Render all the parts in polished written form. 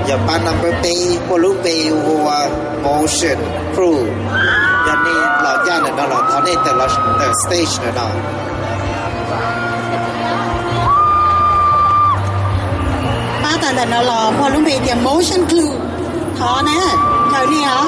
Japan number pay volume pay or motion crew ยันนี่หล่อย่านน่ะเนาะตอนนี้แต่ละสเตจน่ะเนาะป้าแต่เนาะรอพอลุงเพเตรียม motion crew ท้อนะเจ้านี่เหรอ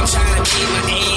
I'm trying to keep my aim